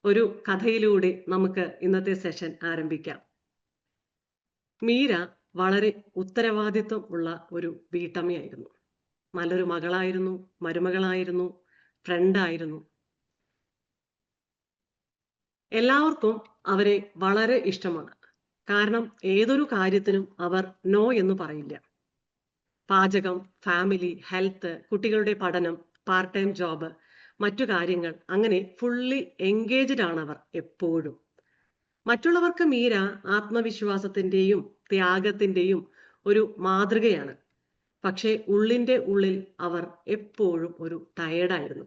ഒരു കഥയിലൂടെ നമുക്ക് ഇന്നത്തെ സെഷൻ ആരംഭിക്കാം. മീര വളരെ ഉത്തരവാദിത്വം ഉള്ള ഒരു വീട്ടമ്മയായിരുന്നു. നല്ലൊരു മകളായിരുന്നു, മരുമകളായിരുന്നു, ഫ്രണ്ടായിരുന്നു. എല്ലാവർക്കും അവരെ വളരെ ഇഷ്ടമാണ്. കാരണം ഏതൊരു കാര്യത്തിനും അവർ നോ എന്ന് പറയില്ല. പാചകം, ഫാമിലി, ഹെൽത്ത്, കുട്ടികളുടെ പഠനം, പാർട്ട് ടൈം ജോബ്, മറ്റു കാര്യങ്ങൾ, അങ്ങനെ ഫുള്ളി എൻഗേജ്ഡ് ആണ് അവർ എപ്പോഴും. മറ്റുള്ളവർക്ക് മീര ആത്മവിശ്വാസത്തിന്റെയും ത്യാഗത്തിന്റെയും ഒരു മാതൃകയാണ്. പക്ഷേ ഉള്ളിന്റെ ഉള്ളിൽ അവർ എപ്പോഴും ഒരു ടയേർഡായിരുന്നു.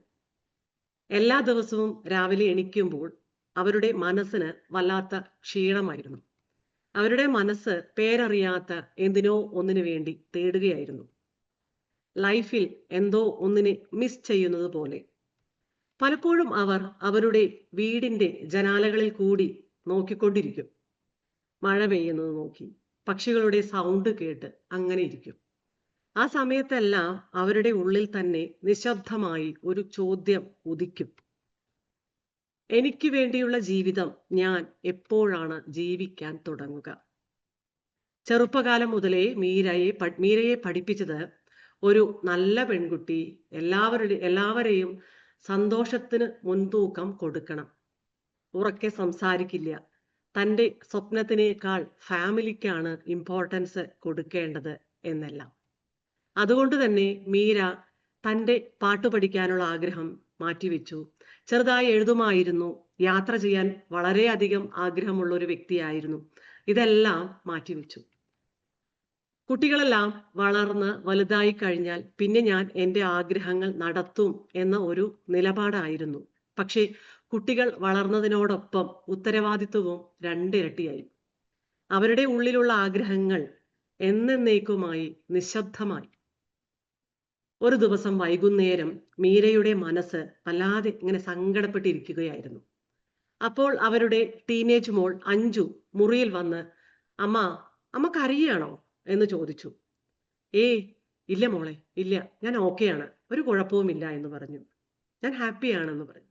എല്ലാ ദിവസവും രാവിലെ എണീക്കുമ്പോൾ അവരുടെ മനസ്സിന് വല്ലാത്ത ക്ഷീണമായിരുന്നു. അവരുടെ മനസ്സ് പേരറിയാത്ത എന്തിനോ ഒന്നിനു വേണ്ടി തേടുകയായിരുന്നു. ലൈഫിൽ എന്തോ ഒന്നിനെ മിസ് ചെയ്യുന്നത് പോലെ. പലപ്പോഴും അവർ അവരുടെ വീടിന്റെ ജനാലകളിൽ കൂടി നോക്കിക്കൊണ്ടിരിക്കും. മഴ പെയ്യുന്നത് നോക്കി, പക്ഷികളുടെ സൗണ്ട് കേട്ട് അങ്ങനെ ഇരിക്കും. ആ സമയത്തെല്ലാം അവരുടെ ഉള്ളിൽ തന്നെ നിശബ്ദമായി ഒരു ചോദ്യം ഉദിക്കും. എനിക്ക് വേണ്ടിയുള്ള ജീവിതം ഞാൻ എപ്പോഴാണ് ജീവിക്കാൻ തുടങ്ങുക? ചെറുപ്പകാലം മുതലേ മീരയെ പഠിപ്പിച്ചത് ഒരു നല്ല പെൺകുട്ടി എല്ലാവരെയും സന്തോഷത്തിന് മുൻതൂക്കം കൊടുക്കണം, ഉറക്കെ സംസാരിക്കില്ല, തൻ്റെ സ്വപ്നത്തിനേക്കാൾ ഫാമിലിക്കാണ് ഇമ്പോർട്ടൻസ് കൊടുക്കേണ്ടത് എന്നെല്ലാം. അതുകൊണ്ട് തന്നെ മീര തൻ്റെ പാട്ട് പഠിക്കാനുള്ള ആഗ്രഹം മാറ്റിവെച്ചു. ചെറുതായി എഴുതുമായിരുന്നു, യാത്ര ചെയ്യാൻ വളരെയധികം ആഗ്രഹമുള്ള ഒരു വ്യക്തിയായിരുന്നു. ഇതെല്ലാം മാറ്റിവെച്ചു. കുട്ടികളെല്ലാം വളർന്ന് വലുതായി കഴിഞ്ഞാൽ പിന്നെ ഞാൻ എൻ്റെ ആഗ്രഹങ്ങൾ നടത്തും എന്ന ഒരു നിലപാടായിരുന്നു. പക്ഷേ കുട്ടികൾ വളർന്നതിനോടൊപ്പം ഉത്തരവാദിത്വവും രണ്ടിരട്ടിയായി. അവരുടെ ഉള്ളിലുള്ള ആഗ്രഹങ്ങൾ എന്നേക്കുമായി നിശബ്ദമായി. ഒരു ദിവസം വൈകുന്നേരം മീരയുടെ മനസ്സ് വല്ലാതെ ഇങ്ങനെ സങ്കടപ്പെട്ടിരിക്കുകയായിരുന്നു. അപ്പോൾ അവരുടെ ടീനേജ് മോൾ അഞ്ജു മുറിയിൽ വന്ന്, അമ്മ അമ്മ കരയുകയാണോ എന്ന് ചോദിച്ചു. ഇല്ല മോളെ, ഇല്ല, ഞാൻ ഓക്കെയാണ്, ഒരു കുഴപ്പവുമില്ല എന്ന് പറഞ്ഞു. ഞാൻ ഹാപ്പിയാണെന്ന് പറഞ്ഞു.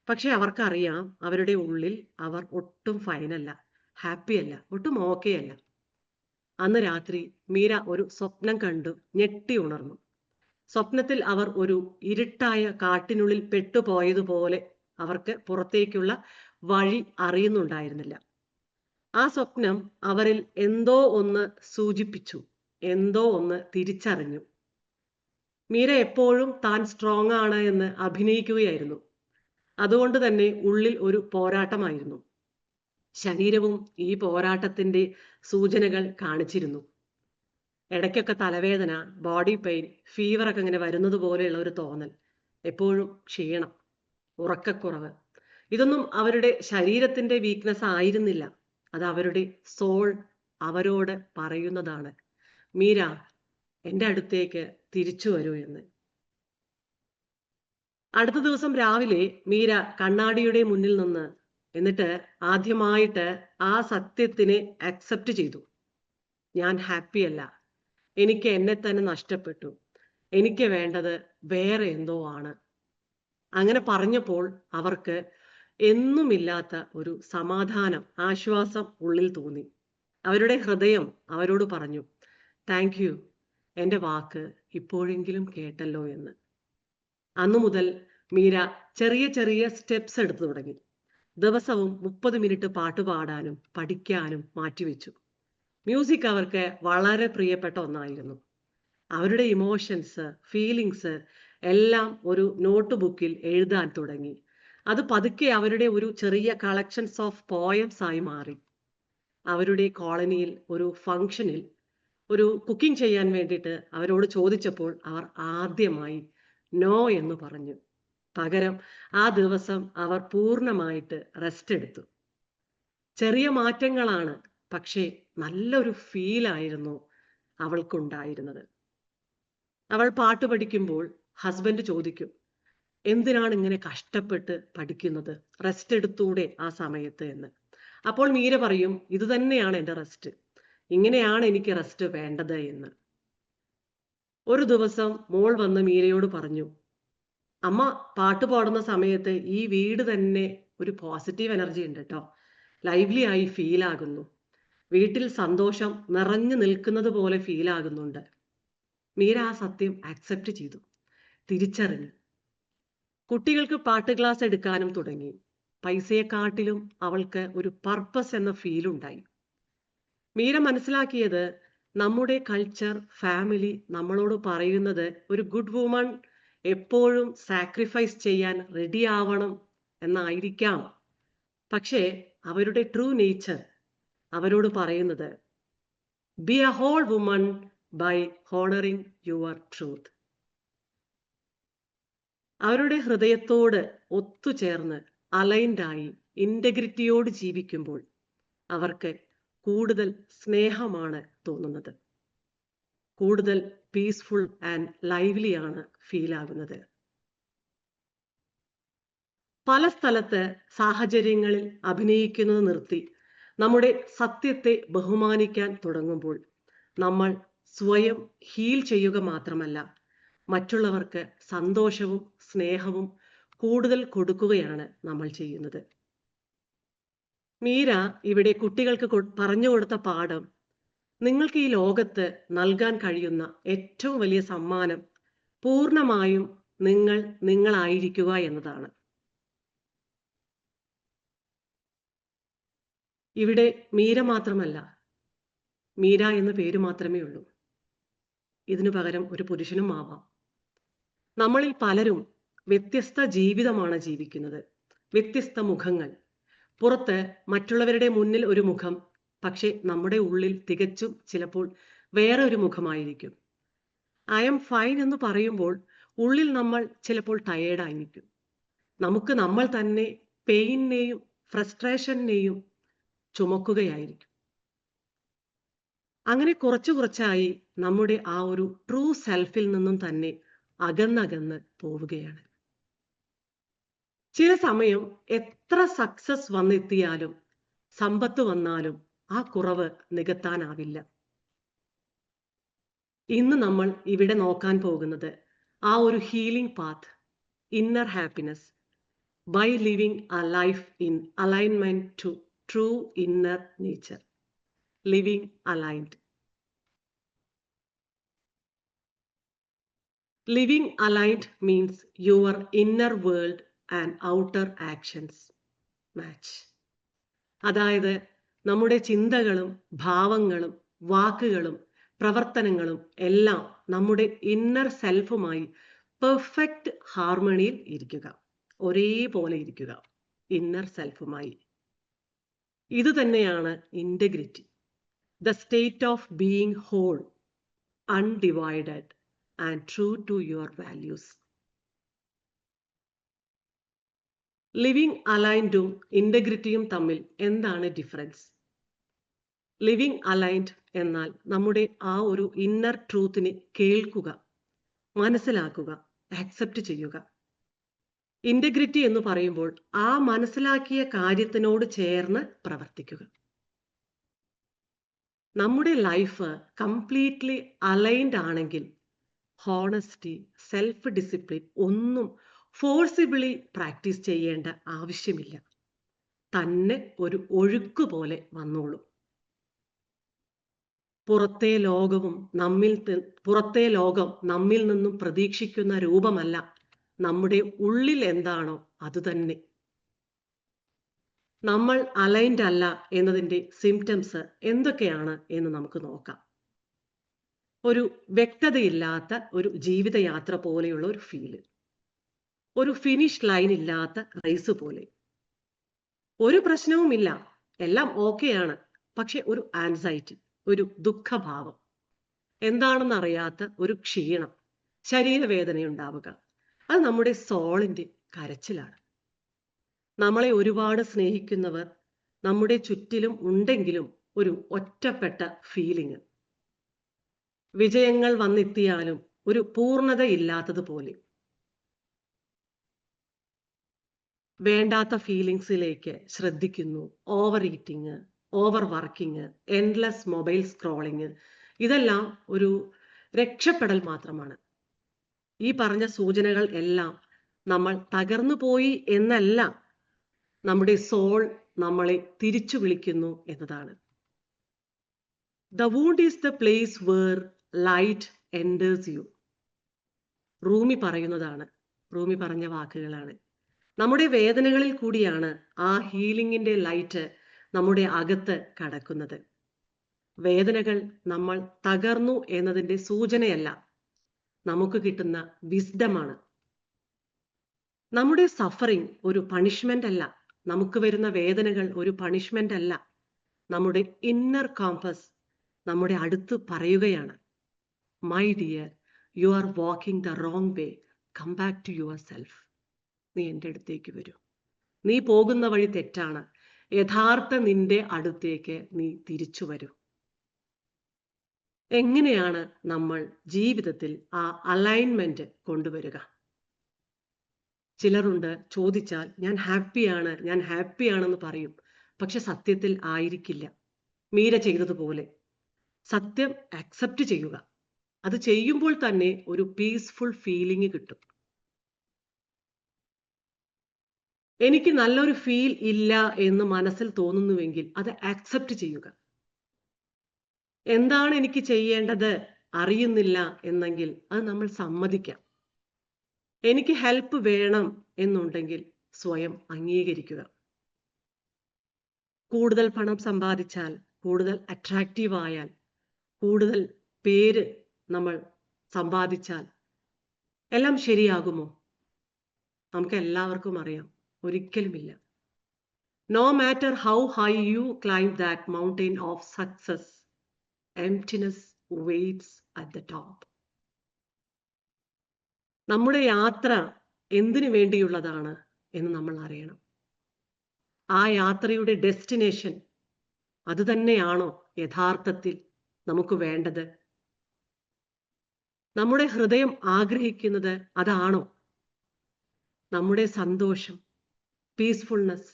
പക്ഷെ അവർക്കറിയാം അവരുടെ ഉള്ളിൽ അവർ ഒട്ടും ഫൈനല്ല, ഹാപ്പിയല്ല, ഒട്ടും ഓക്കെ അല്ല. അന്ന് രാത്രി മീര ഒരു സ്വപ്നം കണ്ടു ഞെട്ടി ഉണർന്നു. സ്വപ്നത്തിൽ അവർ ഒരു ഇരുട്ടായ കാട്ടിനുള്ളിൽ പെട്ടുപോയതുപോലെ അവർക്ക് പുറത്തേക്കുള്ള വഴി അറിയുന്നുണ്ടായിരുന്നില്ല. ആ സ്വപ്നം അവരിൽ എന്തോ ഒന്ന് സൂചിപ്പിച്ചു, എന്തോ ഒന്ന് തിരിച്ചറിഞ്ഞു. മീര എപ്പോഴും താൻ സ്ട്രോങ് ആണ് എന്ന് അഭിനയിക്കുകയായിരുന്നു. അതുകൊണ്ട് തന്നെ ഉള്ളിൽ ഒരു പോരാട്ടമായിരുന്നു. ശരീരവും ഈ പോരാട്ടത്തിന്റെ സൂചനകൾ കാണിച്ചിരുന്നു. ഇടയ്ക്കൊക്കെ തലവേദന, ബോഡി പെയിൻ, ഫീവറൊക്കെ ഇങ്ങനെ വരുന്നത് പോലെയുള്ള ഒരു തോന്നൽ, എപ്പോഴും ക്ഷീണം, ഉറക്കക്കുറവ്. ഇതൊന്നും അവരുടെ ശരീരത്തിന്റെ വീക്ക്നെസ് ആയിരുന്നില്ല. അത് അവരുടെ സോൾ അവരോട് പറയുന്നതാണ്, മീര എൻ്റെ അടുത്തേക്ക് തിരിച്ചു വരൂ എന്ന്. അടുത്ത ദിവസം രാവിലെ മീര കണ്ണാടിയുടെ മുന്നിൽ നിന്ന് എന്നിട്ട് ആദ്യമായിട്ട് ആ സത്യത്തിനെ അക്സെപ്റ്റ് ചെയ്തു. ഞാൻ ഹാപ്പിയല്ല, എനിക്ക് എന്നെ തന്നെ നഷ്ടപ്പെട്ടു, എനിക്ക് വേണ്ടത് വേറെ എന്തോ ആണ്. അങ്ങനെ പറഞ്ഞപ്പോൾ അവർക്ക് എന്നുമില്ലാത്ത ഒരു സമാധാനം, ആശ്വാസം ഉള്ളിൽ തോന്നി. അവരുടെ ഹൃദയം അവരോട് പറഞ്ഞു, താങ്ക് യു, എൻ്റെ വാക്ക് ഇപ്പോഴെങ്കിലും കേട്ടല്ലോ എന്ന്. അന്നു മുതൽ മീര ചെറിയ ചെറിയ സ്റ്റെപ്സ് എടുത്തു തുടങ്ങി. ദിവസവും 30 മിനിറ്റ് പാട്ട് പാടാനും പഠിക്കാനും മാറ്റിവെച്ചു. മ്യൂസിക് അവർക്ക് വളരെ പ്രിയപ്പെട്ട ഒന്നായിരുന്നു. അവരുടെ ഇമോഷൻസ്, ഫീലിങ്സ് എല്ലാം ഒരു നോട്ട് ബുക്കിൽ എഴുതാൻ തുടങ്ങി. അത് പതുക്കെ അവരുടെ ഒരു ചെറിയ കളക്ഷൻസ് ഓഫ് പോയംസ് ആയി മാറി. അവരുടെ കോളനിയിൽ ഒരു ഫംഗ്ഷനിൽ ഒരു കുക്കിംഗ് ചെയ്യാൻ വേണ്ടിയിട്ട് അവരോട് ചോദിച്ചപ്പോൾ അവർ ആദ്യമായി നോ എന്ന് പറഞ്ഞു. പകരം ആ ദിവസം അവർ പൂർണ്ണമായിട്ട് റെസ്റ്റ് എടുത്തു. ചെറിയ മാറ്റങ്ങളാണ്, പക്ഷേ നല്ലൊരു ഫീലായിരുന്നു അവൾക്കുണ്ടായിരുന്നത്. അവൾ പാട്ട് പഠിക്കുമ്പോൾ ഹസ്ബൻഡ് ചോദിക്കും, എന്തിനാണ് ഇങ്ങനെ കഷ്ടപ്പെട്ട് പഠിക്കുന്നത്, റെസ്റ്റ് എടുത്തൂടെ ആ സമയത്ത് എന്ന്. അപ്പോൾ മീര പറയും, ഇത് തന്നെയാണ് എൻ്റെ റെസ്റ്റ്, ഇങ്ങനെയാണ് എനിക്ക് റെസ്റ്റ് വേണ്ടത് എന്ന്. ഒരു ദിവസം മോൾ വന്ന് മീരയോട് പറഞ്ഞു, അമ്മ പാട്ട് പാടുന്ന സമയത്ത് ഈ വീട് തന്നെ ഒരു പോസിറ്റീവ് എനർജി ഉണ്ട് കേട്ടോ. ലൈവ്ലി ആയി ഫീൽ ആകുന്നു. വീട്ടിൽ സന്തോഷം നിറഞ്ഞു നിൽക്കുന്നത് പോലെ ഫീൽ ആകുന്നുണ്ട്. മീര ആ സത്യം ആക്സെപ്റ്റ് ചെയ്തു, തിരിച്ചറിഞ്ഞു. കുട്ടികൾക്ക് പാട്ട് ക്ലാസ് എടുക്കാനും തുടങ്ങി. പൈസയെക്കാട്ടിലും അവൾക്ക് ഒരു പർപ്പസ് എന്ന ഫീൽ ഉണ്ടായി. മീര മനസ്സിലാക്കിയത് നമ്മുടെ കൾച്ചർ, ഫാമിലി നമ്മളോട് പറയുന്നത് ഒരു ഗുഡ് വുമൺ എപ്പോഴും സാക്രിഫൈസ് ചെയ്യാൻ റെഡി ആവണം എന്നായിരിക്കാം. പക്ഷേ അവരുടെ ട്രൂ നേച്ചർ അവരോട് പറയുന്നത് be a whole woman by honouring your truth. അവരുടെ ഹൃദയത്തോട് ഒത്തുചേർന്ന് അലൈൻഡായി ഇന്റഗ്രിറ്റിയോട് ജീവിക്കുമ്പോൾ അവർക്ക് കൂടുതൽ സ്നേഹമാണ് തോന്നുന്നത്, കൂടുതൽ പീസ്ഫുൾ ആൻഡ് ലൈവ്ലി ആണ് ഫീൽ ആകുന്നത്. പല സ്ഥലത്ത് സാഹചര്യങ്ങളിൽ അഭിനയിക്കുന്നത് നിർത്തി നമ്മുടെ സത്യത്തെ ബഹുമാനിക്കാൻ തുടങ്ങുമ്പോൾ നമ്മൾ സ്വയം ഹീൽ ചെയ്യുക മാത്രമല്ല, മറ്റുള്ളവർക്ക് സന്തോഷവും സ്നേഹവും കൂടുതൽ കൊടുക്കുകയാണ് നമ്മൾ ചെയ്യുന്നത്. മീര ഇവിടെ കുട്ടികൾക്ക് പറഞ്ഞു കൊടുത്ത പാഠം, നിങ്ങൾക്ക് ഈ ലോകത്ത് നൽകാൻ കഴിയുന്ന ഏറ്റവും വലിയ സമ്മാനം പൂർണ്ണമായും നിങ്ങൾ നിങ്ങളായിരിക്കുക എന്നതാണ്. ഇവിടെ മീര മാത്രമല്ല, മീര എന്ന പേര് മാത്രമേ ഉള്ളൂ. ഇതിനു പകരം ഒരു പുരുഷനും ആവാം. നമ്മളിൽ പലരും വ്യത്യസ്ത ജീവിതമാണ് ജീവിക്കുന്നത്, വ്യത്യസ്ത മുഖങ്ങൾ. പുറത്ത് മറ്റുള്ളവരുടെ മുന്നിൽ ഒരു മുഖം, പക്ഷെ നമ്മുടെ ഉള്ളിൽ തികച്ചും ചിലപ്പോൾ വേറെ ഒരു മുഖമായിരിക്കും. ഐ എം ഫൈൻ എന്ന് പറയുമ്പോൾ ഉള്ളിൽ നമ്മൾ ചിലപ്പോൾ ടയേർഡായിരിക്കും. നമുക്ക് നമ്മൾ തന്നെ പെയിനെയും ഫ്രസ്ട്രേഷനെയും ചുമക്കുകയായിരിക്കും. അങ്ങനെ കുറച്ചു കുറച്ചായി നമ്മുടെ ആ ഒരു ട്രൂ സെൽഫിൽ നിന്നും തന്നെ അകന്നകന്ന് പോവുകയാണ്. ചില സമയം എത്ര സക്സസ് വന്നെത്തിയാലും സമ്പത്ത് വന്നാലും ആ കുറവ് നികത്താനാവില്ല. ഇന്ന് നമ്മൾ ഇവിടെ നോക്കാൻ പോകുന്നത് ആ ഒരു healing path, inner happiness, by living a life in alignment to true inner nature. Living aligned. Living aligned means your inner world and outer actions match. അതായത് നമ്മുടെ ചിന്തകളും ഭാവങ്ങളും വാക്കുകളും പ്രവർത്തനങ്ങളും എല്ലാം നമ്മുടെ ഇന്നർ സെൽഫുമായി പെർഫെക്റ്റ് ഹാർമണിയിൽ ഇരിക്കുക, ഒരേപോലെ ഇരിക്കുക ഇന്നർ സെൽഫുമായി. ഇത് തന്നെയാണ് integrity, the state of being whole, undivided and true to your values. Living അലൈൻഡും ഇന്റഗ്രിറ്റിയും തമ്മിൽ എന്താണ് ഡിഫറൻസ്? ലിവിങ് അലൈൻഡ് എന്നാൽ നമ്മുടെ ആ ഒരു ഇന്നർ ട്രൂത്തിനെ കേൾക്കുക, മനസ്സിലാക്കുക, ആക്സെപ്റ്റ് ചെയ്യുക. ഇന്റഗ്രിറ്റി എന്ന് പറയുമ്പോൾ ആ മനസ്സിലാക്കിയ കാര്യത്തിനോട് ചേർന്ന് പ്രവർത്തിക്കുക. നമ്മുടെ ലൈഫ് കംപ്ലീറ്റ്ലി അലൈൻഡ് ആണെങ്കിൽ ഹോണസ്റ്റി, സെൽഫ് ഡിസിപ്ലിൻ ഒന്നും ഫോഴ്സിബിളി പ്രാക്ടീസ് ചെയ്യേണ്ട ആവശ്യമില്ല. തന്നെ ഒരു ഒഴുക്ക് പോലെ വന്നോളും. പുറത്തെ ലോകം നമ്മിൽ നിന്നും പ്രതീക്ഷിക്കുന്ന രൂപമല്ല, നമ്മുടെ ഉള്ളിൽ എന്താണോ അത് തന്നെ. നമ്മൾ അലൈൻഡ് അല്ല എന്നതിൻ്റെ സിംറ്റംസ് എന്തൊക്കെയാണ് എന്ന് നമുക്ക് നോക്കാം. ഒരു വ്യക്തതയില്ലാത്ത ഒരു ജീവിതയാത്ര പോലെയുള്ള ഒരു ഫീല്, ഒരു ഫിനിഷ് ലൈൻ ഇല്ലാത്ത റേസ് പോലെ. ഒരു പ്രശ്നവുമില്ല, എല്ലാം ഓക്കെയാണ്, പക്ഷെ ഒരു ആൻസൈറ്റി, ഒരു ദുഃഖഭാവം, എന്താണെന്നറിയാത്ത ഒരു ക്ഷീണം, ശരീരവേദന ഉണ്ടാവുക. അത് നമ്മുടെ സോളിന്റെ കരച്ചിലാണ്. നമ്മളെ ഒരുപാട് സ്നേഹിക്കുന്നവർ നമ്മുടെ ചുറ്റിലും ഉണ്ടെങ്കിലും ഒരു ഒറ്റപ്പെട്ട ഫീലിംഗ്. വിജയങ്ങൾ വന്നെത്തിയാലും ഒരു പൂർണ്ണതയില്ലാത്തതുപോലെ. വേണ്ടാത്ത ഫീലിങ്സിലേക്ക് ശ്രദ്ധിക്കുന്നു, over eating, over working, endless mobile scrolling, ഇതെല്ലാം ഒരു രക്ഷപ്പെടൽ മാത്രമാണ്. ഈ പറഞ്ഞ സൂചനകൾ എല്ലാം നമ്മൾ തകർന്നു പോയി എന്നല്ല, നമ്മുടെ സോൾ നമ്മളെ തിരിച്ചു വിളിക്കുന്നു എന്നതാണ്. The wound is the place where light enters you. റൂമി പറയുന്നതാണ്, റൂമി പറഞ്ഞ വാക്കുകളാണ്. നമ്മുടെ വേദനകളിൽ കൂടിയാണ് ആ ഹീലിംഗിന്റെ ലൈറ്റ് നമ്മുടെ അകത്ത് കടക്കുന്നത്. വേദനകൾ നമ്മൾ തകർന്നു എന്നതിന്റെ സൂചനയല്ല, നമുക്ക് കിട്ടുന്ന വിസ്ഡമാണ്. നമ്മുടെ സഫറിങ് ഒരു പണിഷ്മെന്റ് അല്ല, നമുക്ക് വരുന്ന വേദനകൾ ഒരു പണിഷ്മെന്റ് അല്ല. നമ്മുടെ ഇന്നർ കോമ്പസ് നമ്മുടെ അടുത്ത് പറയുകയാണ്, my dear, you are walking the wrong way, come back to yourself. നീ എൻ്റെ അടുത്തേക്ക് വരൂ, നീ പോകുന്ന വഴി തെറ്റാണ്, യഥാർത്ഥ നിന്റെ അടുത്തേക്ക് നീ തിരിച്ചു വരൂ. എങ്ങനെയാണ് നമ്മൾ ജീവിതത്തിൽ ആ അലൈൻമെന്റ് കൊണ്ടുവരിക? ചിലരുണ്ട്, ചോദിച്ചാൽ ഞാൻ ഹാപ്പിയാണെന്ന് പറയും, പക്ഷെ സത്യത്തിൽ ആയിരിക്കില്ല. മീര ചെയ്തതുപോലെ സത്യം അക്സെപ്റ്റ് ചെയ്യുക. അത് ചെയ്യുമ്പോൾ തന്നെ ഒരു പീസ്ഫുൾ ഫീലിംഗ് കിട്ടും. എനിക്ക് നല്ലൊരു ഫീൽ ഇല്ല എന്ന് മനസ്സിൽ തോന്നുന്നുവെങ്കിൽ അത് അക്സെപ്റ്റ് ചെയ്യുക. എന്താണ് എനിക്ക് ചെയ്യേണ്ടത് അറിയുന്നില്ല എന്നെങ്കിൽ അത് നമ്മൾ സമ്മതിക്കാം. എനിക്ക് ഹെൽപ്പ് വേണം എന്നുണ്ടെങ്കിൽ സ്വയം അംഗീകരിക്കുക. കൂടുതൽ പണം സമ്പാദിച്ചാൽ, കൂടുതൽ അട്രാക്റ്റീവ് ആയാൽ, കൂടുതൽ പേര് നമ്മൾ സമ്പാദിച്ചാൽ എല്ലാം ശരിയാകുമോ? നമുക്ക് എല്ലാവർക്കും അറിയാം, ഒരിക്കലുമില്ല. No matter how high you climb that mountain of success, emptiness waits at the top. നമ്മുടെ യാത്ര എന്തിനു വേണ്ടിയുള്ളതാണ് എന്ന് നമ്മൾ അറിയണം. ആ യാത്രയുടെ ഡെസ്റ്റിനേഷൻ അത് തന്നെയാണോ യഥാർത്ഥത്തിൽ നമുക്ക് വേണ്ടത്? നമ്മുടെ ഹൃദയം ആഗ്രഹിക്കുന്നത് അതാണോ? നമ്മുടെ സന്തോഷം, പീസ്ഫുൾനെസ്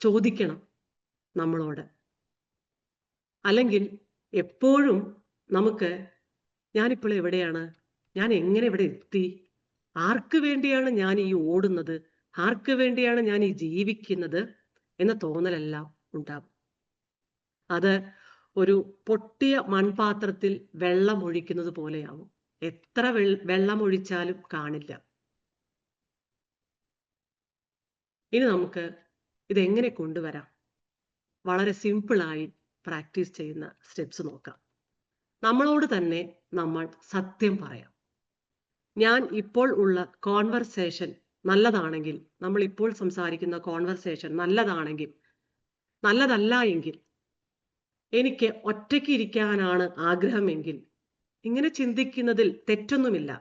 ചോദിക്കണം നമ്മളോട്. അല്ലെങ്കിൽ എപ്പോഴും നമുക്ക് ഞാനിപ്പോൾ എവിടെയാണ്, ഞാൻ എങ്ങനെ ഇവിടെ എത്തി, ആർക്ക് വേണ്ടിയാണ് ഞാൻ ഈ ഓടുന്നത്, ആർക്ക് വേണ്ടിയാണ് ഞാൻ ഈ ജീവിക്കുന്നത് എന്ന തോന്നലെല്ലാം ഉണ്ടാകും. അത് ഒരു പൊട്ടിയ മൺപാത്രത്തിൽ വെള്ളം ഒഴിക്കുന്നത് പോലെയാവും. എത്ര വെള്ളം ഒഴിച്ചാലും കാണില്ല. ഇനി നമുക്ക് ഇതെങ്ങനെ കൊണ്ടുവരാം? വളരെ സിമ്പിളായി പ്രാക്ടീസ് ചെയ്യുന്ന സ്റ്റെപ്സ് നോക്കാം. നമ്മളോട് തന്നെ നമ്മൾ സത്യം പറയാം. ഞാൻ ഇപ്പോൾ ഉള്ള കോൺവെർസേഷൻ നല്ലതാണെങ്കിൽ, നമ്മൾ ഇപ്പോൾ സംസാരിക്കുന്ന കോൺവെർസേഷൻ നല്ലതാണെങ്കിൽ, നല്ലതല്ല എങ്കിൽ, എനിക്ക് ഒറ്റയ്ക്ക് ഇരിക്കാനാണ് ആഗ്രഹമെങ്കിൽ, ഇങ്ങനെ ചിന്തിക്കുന്നതിൽ തെറ്റൊന്നുമില്ല.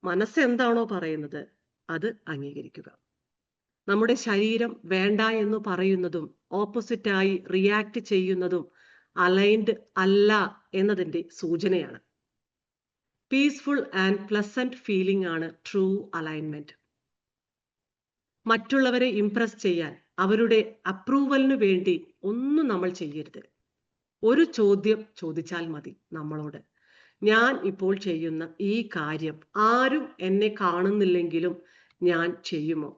മനസ്സ് എന്താണോ പറയുന്നത് അത് അംഗീകരിക്കുക. നമ്മുടെ ശരീരം വേണ്ട എന്ന് പറയുന്നതും ഓപ്പോസിറ്റായി റിയാക്ട് ചെയ്യുന്നതും അലൈൻഡ് അല്ല എന്നതിൻ്റെ സൂചനയാണ്. പീസ്ഫുൾ ആൻഡ് പ്ലസന്റ് ഫീലിംഗ് ആണ് ട്രൂ അലൈൻമെന്റ്. മറ്റുള്ളവരെ ഇംപ്രസ് ചെയ്യാൻ, അവരുടെ അപ്രൂവലിന് വേണ്ടി ഒന്നും നമ്മൾ ചെയ്യരുത്. ഒരു ചോദ്യം ചോദിച്ചാൽ മതി നമ്മളോട്, ഞാൻ ഇപ്പോൾ ചെയ്യുന്ന ഈ കാര്യം ആരും എന്നെ കാണുന്നില്ലെങ്കിലും ഞാൻ ചെയ്യുമോ?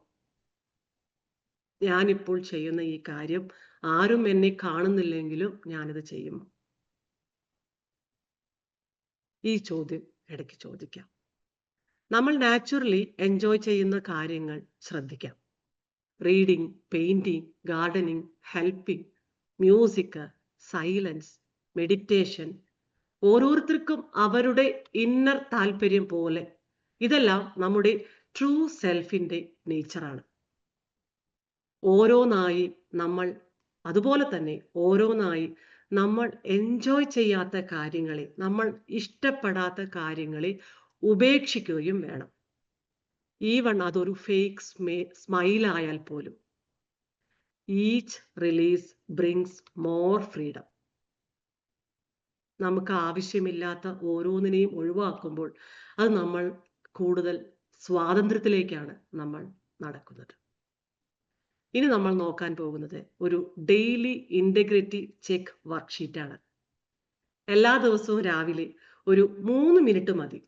ഞാനിപ്പോൾ ചെയ്യുന്ന ഈ കാര്യം ആരും എന്നെ കാണുന്നില്ലെങ്കിലും ഞാനിത് ചെയ്യുമോ? ഈ ചോദ്യം ഇടയ്ക്ക് ചോദിക്കാം. നമ്മൾ നാച്ചുറലി എൻജോയ് ചെയ്യുന്ന കാര്യങ്ങൾ ശ്രദ്ധിക്കാം. Reading, painting, gardening, helping, music, silence, meditation. ഓരോരുത്തർക്കും അവരുടെ ഇന്നർ താല്പര്യം പോലെ ഇതെല്ലാം നമ്മുടെ ട്രൂ സെൽഫിന്റെ നേച്ചറാണ്. ഓരോന്നായി നമ്മൾ അതുപോലെ തന്നെ ഓരോന്നായി നമ്മൾ എൻജോയ് ചെയ്യാത്ത കാര്യങ്ങളെ, നമ്മൾ ഇഷ്ടപ്പെടാത്ത കാര്യങ്ങളെ ഉപേക്ഷിക്കുകയും വേണം. ഈവൺ അതൊരു ഫേക്ക് സ്മൈൽ ആയാൽ പോലും. Each release brings more freedom. നമുക്ക് ആവശ്യമില്ലാത്ത ഓരോന്നിനെയും ഒഴിവാക്കുമ്പോൾ അത് നമ്മൾ കൂടുതൽ സ്വാതന്ത്ര്യത്തിലേക്കാണ് നമ്മൾ നടക്കുന്നത്. ഇനി നമ്മൾ നോക്കാൻ പോകുന്നത് ഒരു ഡെയിലി ഇന്റഗ്രിറ്റി ചെക്ക് വർക്ക്ഷീറ്റാണ്. എല്ലാ ദിവസവും രാവിലെ ഒരു 3 മിനിറ്റ് മതി.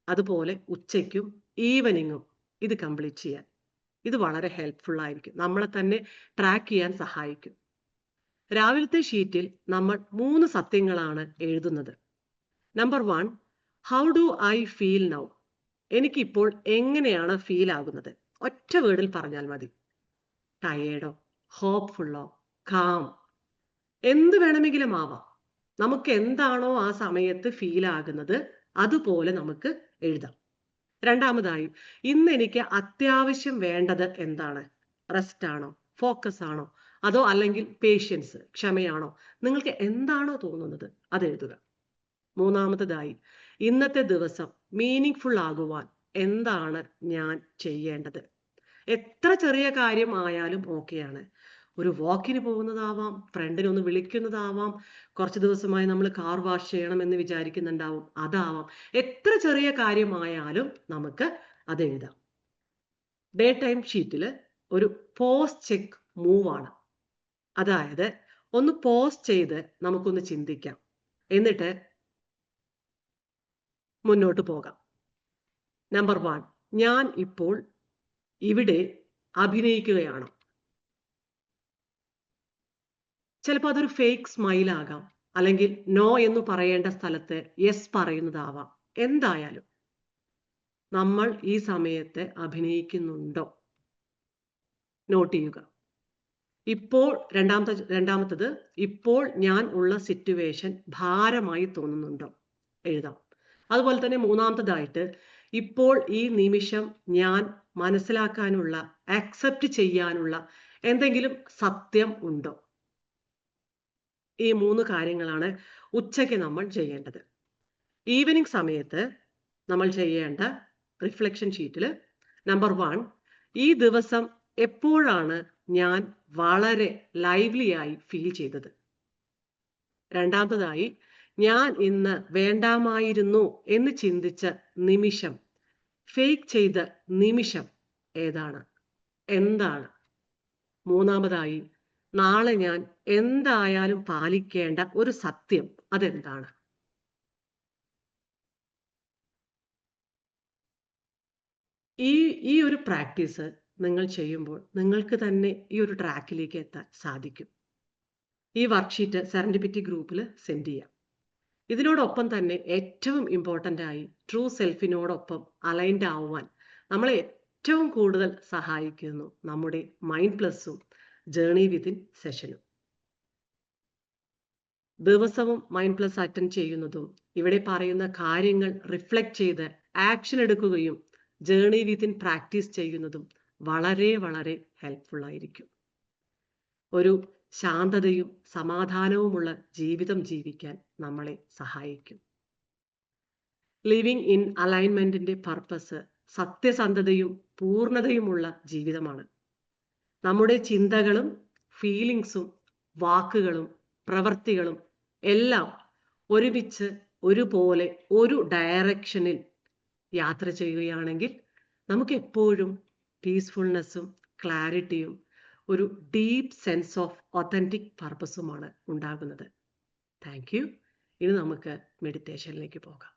അതുപോലെ ഉച്ചയ്ക്കും ഈവനിങ്ങും ഇത് കംപ്ലീറ്റ് ചെയ്യാൻ. ഇത് വളരെ ഹെൽപ്ഫുൾ ആയിരിക്കും, നമ്മളെ തന്നെ ട്രാക്ക് ചെയ്യാൻ സഹായിക്കും. രാവിലത്തെ ഷീറ്റിൽ നമ്മൾ 3 സത്യങ്ങളാണ് എഴുതുന്നത്. Number 1, how do I feel now? എനിക്കിപ്പോൾ എങ്ങനെയാണ് ഫീൽ ആകുന്നത്? ഒറ്റ വേർഡിൽ പറഞ്ഞാൽ മതി. ടയേർഡോ, ഹോപ്പ്ഫുള്ളോ, കാം, എന്ത് വേണമെങ്കിലും ആവാം. നമുക്ക് എന്താണോ ആ സമയത്ത് ഫീൽ ആകുന്നത് അതുപോലെ നമുക്ക് എഴുതാം. രണ്ടാമതായി, ഇന്ന് എനിക്ക് അത്യാവശ്യം വേണ്ടത് എന്താണ്? റെസ്റ്റ് ആണോ, ഫോക്കസ് ആണോ, അതോ അല്ലെങ്കിൽ പേഷ്യൻസ്, ക്ഷമയാണോ? നിങ്ങൾക്ക് എന്താണോ തോന്നുന്നത് അത് എഴുതുക. മൂന്നാമതായി, ഇന്നത്തെ ദിവസം മീനിങ് ഫുൾ ആകുവാൻ എന്താണ് ഞാൻ ചെയ്യേണ്ടത്? എത്ര ചെറിയ കാര്യം ആയാലും ഓക്കെയാണ്. ഒരു വാക്കിന് പോകുന്നതാവാം, ഫ്രണ്ടിനെ ഒന്ന് വിളിക്കുന്നതാവാം, കുറച്ച് ദിവസമായി നമ്മൾ കാർ വാഷ് ചെയ്യണം എന്ന് വിചാരിക്കുന്നുണ്ടാവും, അതാവാം. എത്ര ചെറിയ കാര്യമായാലും നമുക്ക് അത് എഴുതാം. ഡേ ടൈം ഷീറ്റിൽ ഒരു പോസ് ചെക്ക് മൂവ് ആണ്. അതായത് ഒന്ന് പോസ് ചെയ്ത് നമുക്കൊന്ന് ചിന്തിക്കാം, എന്നിട്ട് മുന്നോട്ട് പോകാം. നമ്പർ 1, ഞാൻ ഇപ്പോൾ ഇവിടെ അഭിനയിക്കുകയാണ്. ചിലപ്പോൾ അതൊരു ഫേക്ക് സ്മൈൽ ആകാം, അല്ലെങ്കിൽ നോ എന്ന് പറയേണ്ട സ്ഥലത്ത് യെസ് പറയുന്നതാവാം. എന്തായാലും നമ്മൾ ഈ സമയത്ത് അഭിനയിക്കുന്നുണ്ടോ? നോട്ട് ചെയ്യുക. ഇപ്പോൾ രണ്ടാമത്തത്, ഇപ്പോൾ ഞാൻ ഉള്ള സിറ്റുവേഷൻ ഭാരമായി തോന്നുന്നുണ്ടോ? എഴുതാം. അതുപോലെ തന്നെ മൂന്നാമത്തതായിട്ട്, ഇപ്പോൾ ഈ നിമിഷം ഞാൻ മനസ്സിലാക്കാനുള്ള, അക്സെപ്റ്റ് ചെയ്യാനുള്ള എന്തെങ്കിലും സത്യം ഉണ്ടോ? ഈ 3 കാര്യങ്ങളാണ് ഉച്ചയ്ക്ക് നമ്മൾ ചെയ്യേണ്ടത്. ഈവനിങ് സമയത്ത് നമ്മൾ ചെയ്യേണ്ട റിഫ്ലക്ഷൻ ഷീറ്റിൽ നമ്പർ 1, ഈ ദിവസം എപ്പോഴാണ് ഞാൻ വളരെ ലൈവ്ലി ആയി ഫീൽ ചെയ്തത്? രണ്ടാമതായി, ഞാൻ ഇന്ന് വേണ്ടാമായിരുന്നു എന്ന് ചിന്തിച്ച നിമിഷം, ഫേക്ക് ചെയ്ത നിമിഷം ഏതാണ്? എന്താണ്? മൂന്നാമതായി, നാളെ ഞാൻ എന്തായാലും പാലിക്കേണ്ട ഒരു സത്യം അതെന്താണ്? ഈ ഈ ഒരു പ്രാക്ടീസ് നിങ്ങൾ ചെയ്യുമ്പോൾ നിങ്ങൾക്ക് തന്നെ ഈ ഒരു ട്രാക്കിലേക്ക് എത്താൻ സാധിക്കും. ഈ വർക്ക്ഷീറ്റ് സെറൻഡിപിറ്റി ഗ്രൂപ്പിൽ സെൻഡ് ചെയ്യാം. ഇതിനോടൊപ്പം തന്നെ ഏറ്റവും ഇമ്പോർട്ടൻ്റ് ആയി ട്രൂ സെൽഫിനോടൊപ്പം അലൈൻഡ് ആവുവാൻ നമ്മളെ ഏറ്റവും കൂടുതൽ സഹായിക്കുന്നു നമ്മുടെ മൈൻഡ് പ്ലസും ജേർണി വിത്തിൻ സെഷനും. ദിവസവും മൈൻഡ് പ്ലസ് അറ്റൻഡ് ചെയ്യുന്നതും ഇവിടെ പറയുന്ന കാര്യങ്ങൾ റിഫ്ലക്ട് ചെയ്ത് ആക്ഷൻ എടുക്കുകയും ജേർണി വിത്തിൻ പ്രാക്ടീസ് ചെയ്യുന്നതും വളരെ വളരെ ഹെൽപ്ഫുൾ ആയിരിക്കും. ഒരു ശാന്തതയും സമാധാനവുമുള്ള ജീവിതം ജീവിക്കാൻ നമ്മളെ സഹായിക്കും. ലിവിങ് ഇൻ അലൈൻമെന്റിന്റെ പർപ്പസ് സത്യസന്ധതയും പൂർണ്ണതയുമുള്ള ജീവിതമാണ്. നമ്മുടെ ചിന്തകളും ഫീലിങ്സും വാക്കുകളും പ്രവൃത്തികളും എല്ലാം ഒരുമിച്ച് ഒരുപോലെ ഒരു ഡയറക്ഷനിൽ യാത്ര ചെയ്യുകയാണെങ്കിൽ നമുക്ക് എപ്പോഴും പീസ്ഫുൾനെസ്സും ക്ലാരിറ്റിയും ഒരു ഡീപ്പ് സെൻസ് ഓഫ് ഒത്തൻറ്റിക് പർപ്പസുമാണ് ഉണ്ടാകുന്നത്. Thank you. ഇനി നമുക്ക് മെഡിറ്റേഷനിലേക്ക് പോകാം.